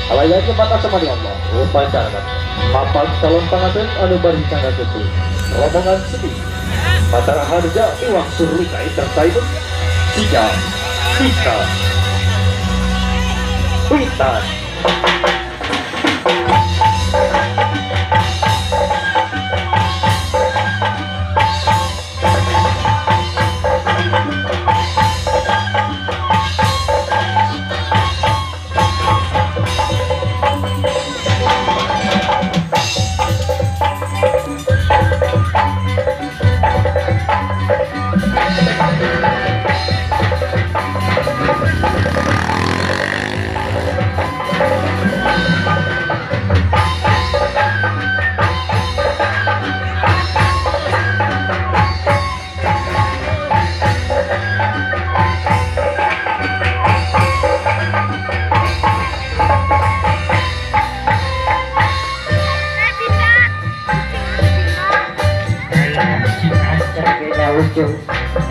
Alayake mata sama di Allah, upacara papan calon pengantin anu bari cangga kecil, rombongan sedih, matara harga uang surlikai terkait sija, kita, witan.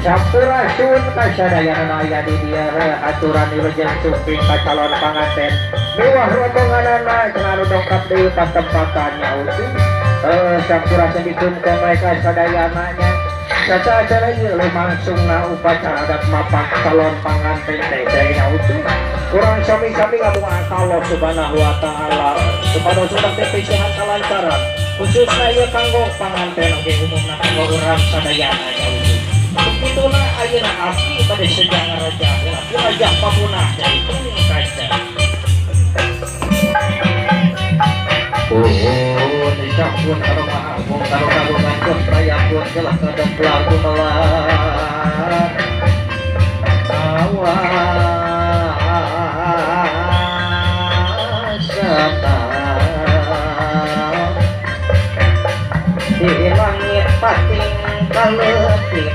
Sampurasun kasadayan aya di dia aturan dirjen suping ka calon panganten mewah rombonganana cenah dongkap deui ka tempatannya utuh sampurasun ditumkeun mereka sadayananya saca-acara ieu lumangsungna upacara adat mapak calon panganten teh nya utuh kurang sami-sami ngadoa ka Allah Subhanahu wa taala supados urang teh pisahan kalancaran khususna ieu kanggo panganten oge umumna kanggo urang sadayana nya utuh begitulah ayeuna abdi pada sejarah raja raja pamunah dari kuning kaca. Oh, dicampur aroma abung karo kagungan pun raya pun telah kadang pelaku melar awasana di langit pating kaletik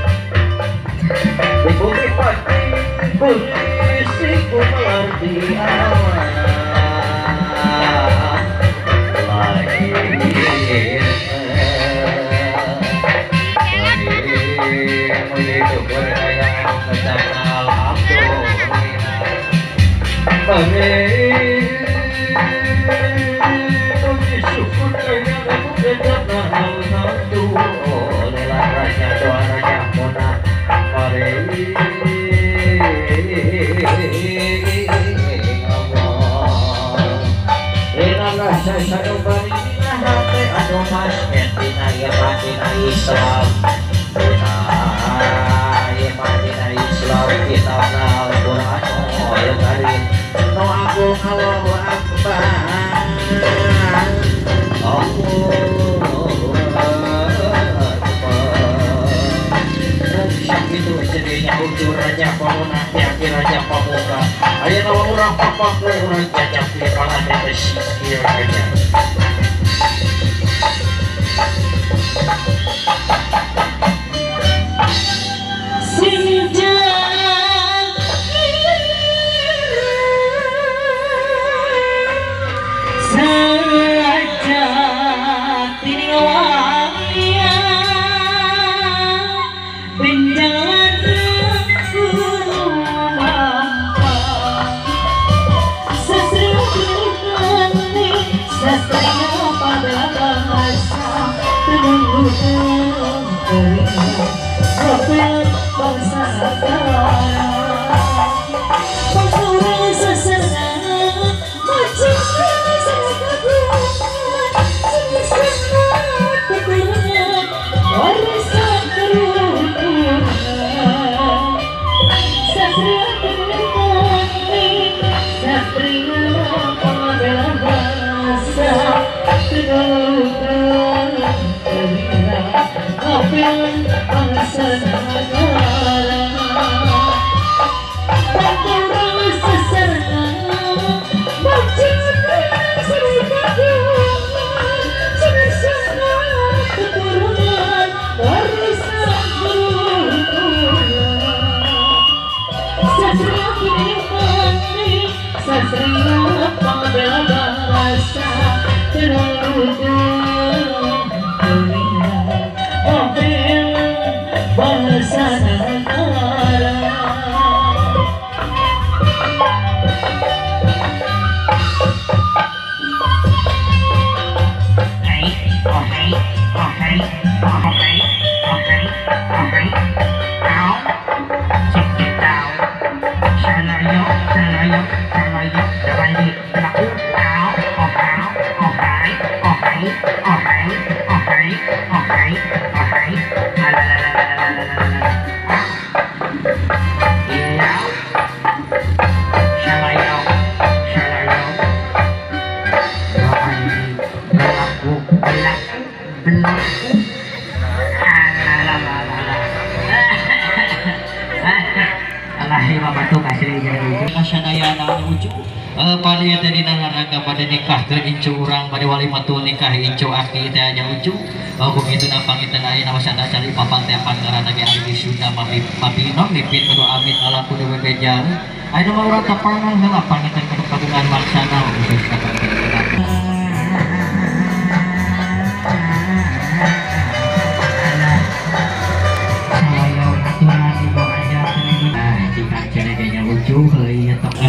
di bumi pati berisiku melar di awan lahir hidup berayam mencanal puji syukur kaya kamu kejangan hal-hal lelah raja doa raja munah Islam kita Al-Quran Al-Karim no aku Allahu Akbar itu jadinya unsur raja pamunah yakin raja pamuka ayo nama orang papak orang jajak di palan dari sisir raja Satria Pada tadi nangaraga pada nikah teh incu urang pada wali matul nikah incu aki teh aja ucu begitu na pangitan aya nama sana cari papan teh pangaran lagi ari sudah mapi non mipit kudu amit ala kudu bebejang aya nama urang tapangan heula pangitan kudu kagungan maksana khusus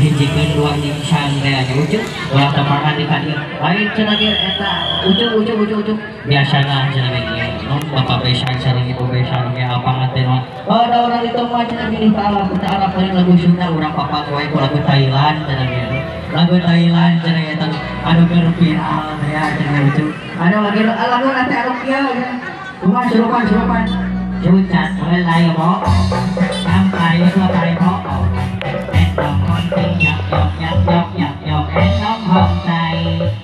hijikeun dua insan teh lucu ulah tapangan di kadieu lain cenah ge eta ucuk biasana cenah ge non bapak besan sareng ibu besan ge apa teh non ada orang itu mah cenah pilih ka Allah kita arah paling lagu Sunda urang papa wae ku lagu Thailand cenah ge lagu Thailand cenah eta anu keur viral teh cenah lucu ada lagi lagu teh anu kieu kumaha surupan jucat mulai mo sampai itu kai moน้องคนจริงหยอกน้องห้องใจ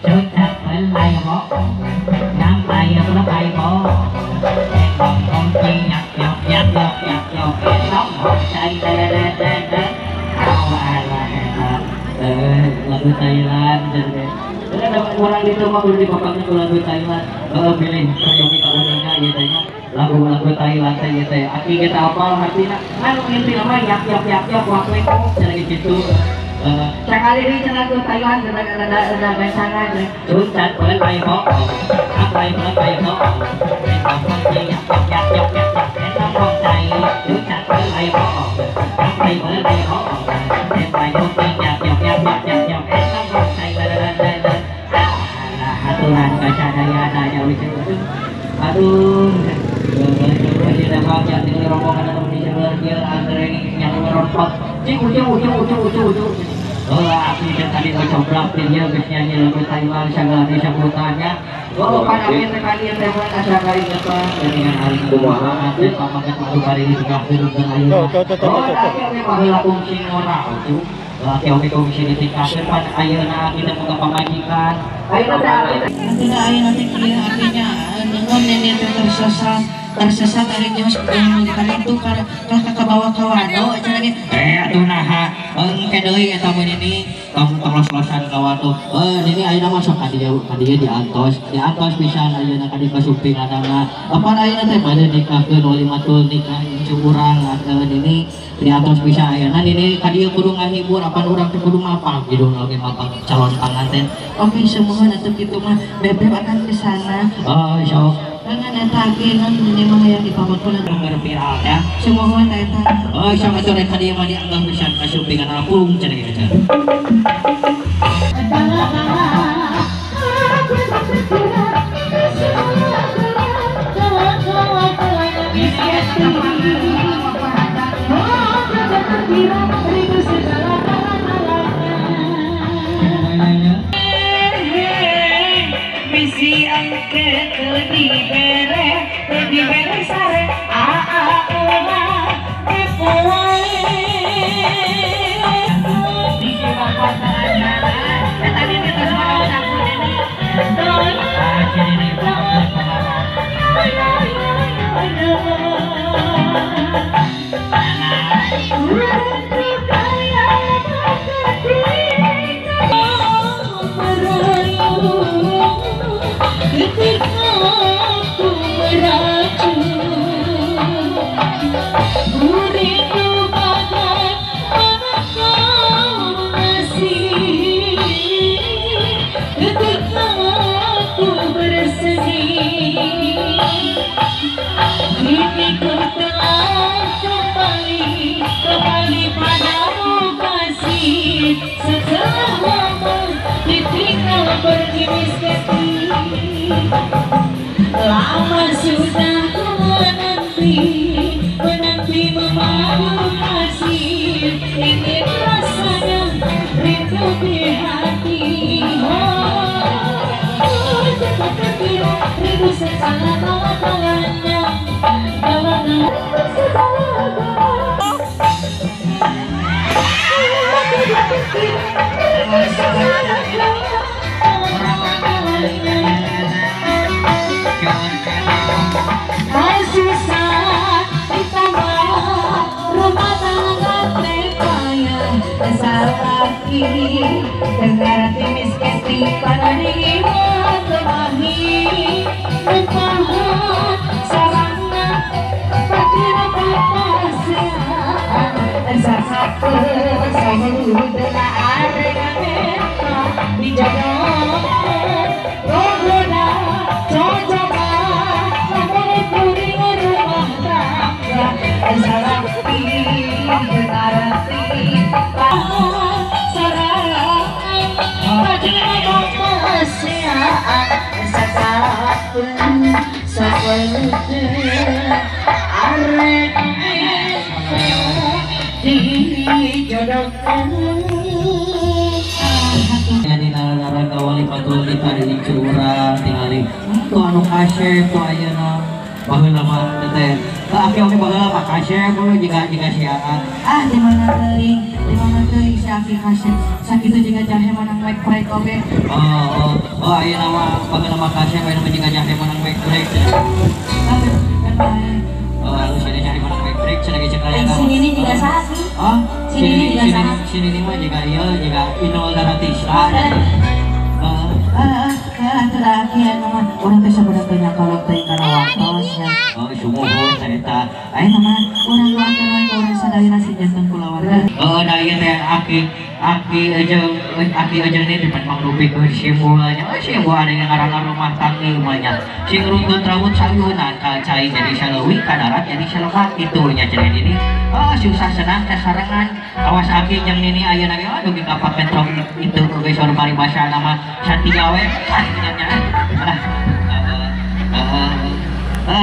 ชุดจัดเหมือนไรบอกน้ำไปแล้วไปบอกน้องคนจริงหยอกน้องห้องใจเด้เอาอะไรlagu Thailand jadi ada orang itu mah udah dipapangnya ke lagu Thailand pilih kayak kita uniknya ya tanya lagu Thailand saya teh aki kita apal artinya anu inti nama yak waktu itu jadi gitu sekali ini lagu Thailand ada besangan tuncat pelai ho apa yang pelai ho kampung yak enak kok cai tuncat pelai ho apa yang pelai ho pelai ho yak enak kok cai aturan kasadayana lucu aduh ada banyak di rombongan Indonesia berkial anggrek yang merompak ucu api dan tadi bercoblak dia biasanya lagu Taiwan sagala desa putarnya pada kita kalian teman asal kali apa dengan hari kumaha teh pamakan waktu hari ini juga turun ke air akhirnya baheula fungsi ora ucu oke komisi ditingkatkan pada ayeuna kita buka pamajikan ayeuna nanti artinya ngon nenek tersesat dari jauh yang kalian tuh kakak bawa kawado aja lagi atuh naha kedeui eta mun ini kamu los-losan kawado ini ayeuna masuk kadieu diantos pisan ayeuna kadi kasumpinganna apa ayeuna teh bade nikahkeun wali matul nikah curang ini diantos pisan ayeuna ini kadieu kudu ngahibur apa urang teh kudu mapang hidung lagi mapang calon panganten oke semua atuh kitu mah bebeb akan ke sana sok jangan etake non ini mah yang dipamotkeun berviral ya semua mah eta sama sore tadi mah dianggap pisan kasumpingan apung cenah kitu misi angket di bere sare ketika aku beracun muridku bagai anak kau masih ketika aku bersedih kini ku telah kembali padamu kasih setelah lama ditinggal pergi miskin lama sudah ku menanti memadu kasih ingin rasanya rindu di hati rindu secara tawa-tawanya masih saat ditambah rumah tangga terpayang salaki dengar timis keti pada dirimu kemahi bertahan sarana pakir kepasian satu sahulu dengan arena mereka dijaga rogoda coba namun kuring rumah tangga salaki berarti sarana pakir kepasian satu sahulu arena dijodohkan jadi nara kawali patul ditari curang tingali tuh anu kasih tuh ayeuna baheula mah teh oke baheula mah kasih mulu jika siapa di mana teuing si aki kasih sakitu jika jahe menang baik proyek oge ayeuna mah baheula mah kasih bae jika jahe menang baik proyek harus ada cari menang baik proyek cenah ge cekaya sini ini juga sakit sini mah jika inol garantisna terakhir nama orang teh sebenarnya kalau teh kana waktosnya sumuhun eta nama orang luar orang sadayana si jantan kulawarga da ieu teh aki aja ini depan mangrupikeun simbolnya simbol ada yang ngarangan rumah tangga banyak sing rungkeun rambut sayunan cai jadi saleuwih kadarat jadi salemat kitu nya cenah ini susah senang teh sarangan awas aki jeung nini ayeuna ge aduh kapak petrok itu geus saur paribasa nama Santigawe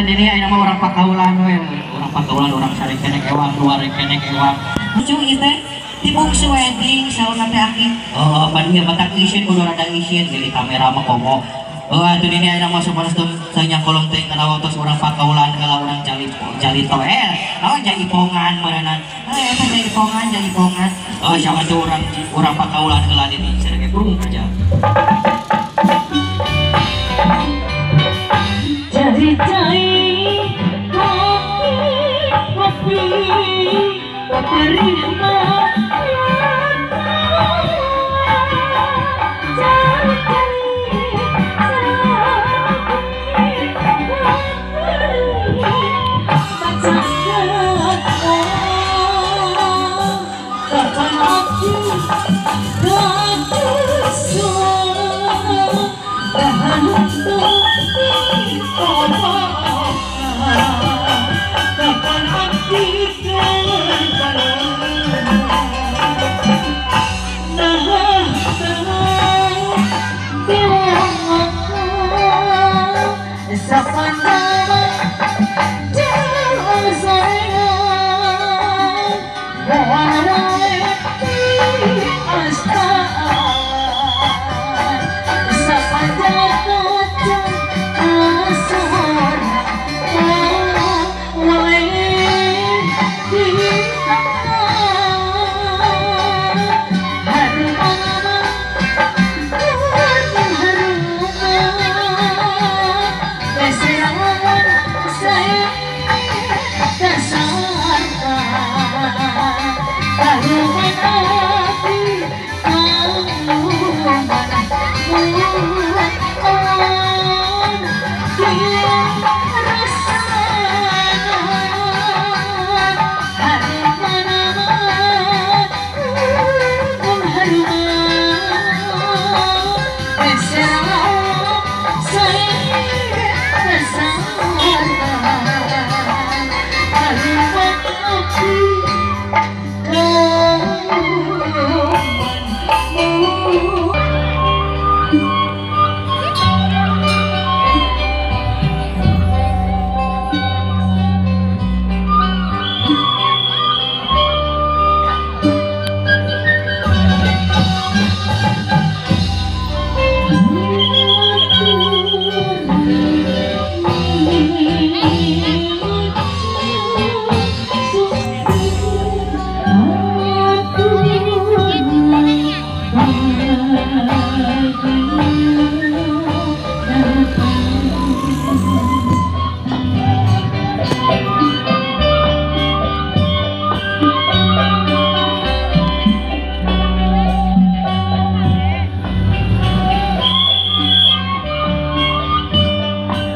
nini ayeuna mah orang pakaulan we orang sare keneh ewang luar keneh ewang lucu ieu teh dibungsu wedding sauna teh aki pan ieu batak isin kudu rada isin jadi kamera mah komo atuh ini ayeuna mah sapanaskeun sanya kolong teh kana waktos urang pakaulan kala urang jalito naon jaipongan meureunna eta jaipongan sama tuh urang pakaulan kala ini sareng burung aja jadi cai kopi perih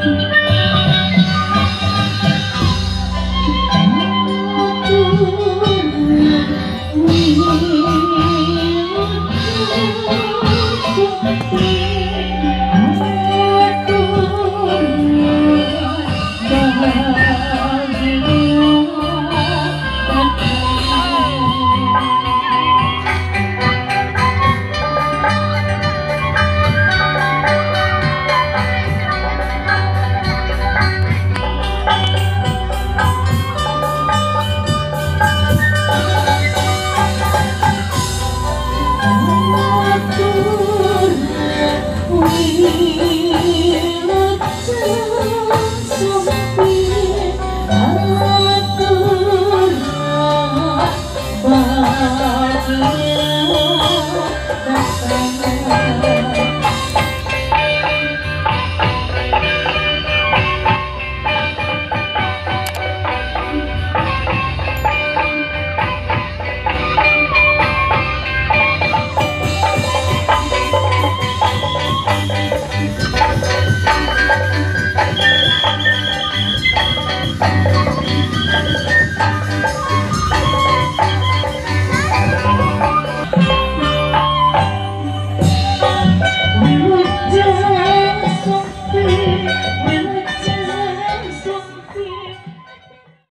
Thank you.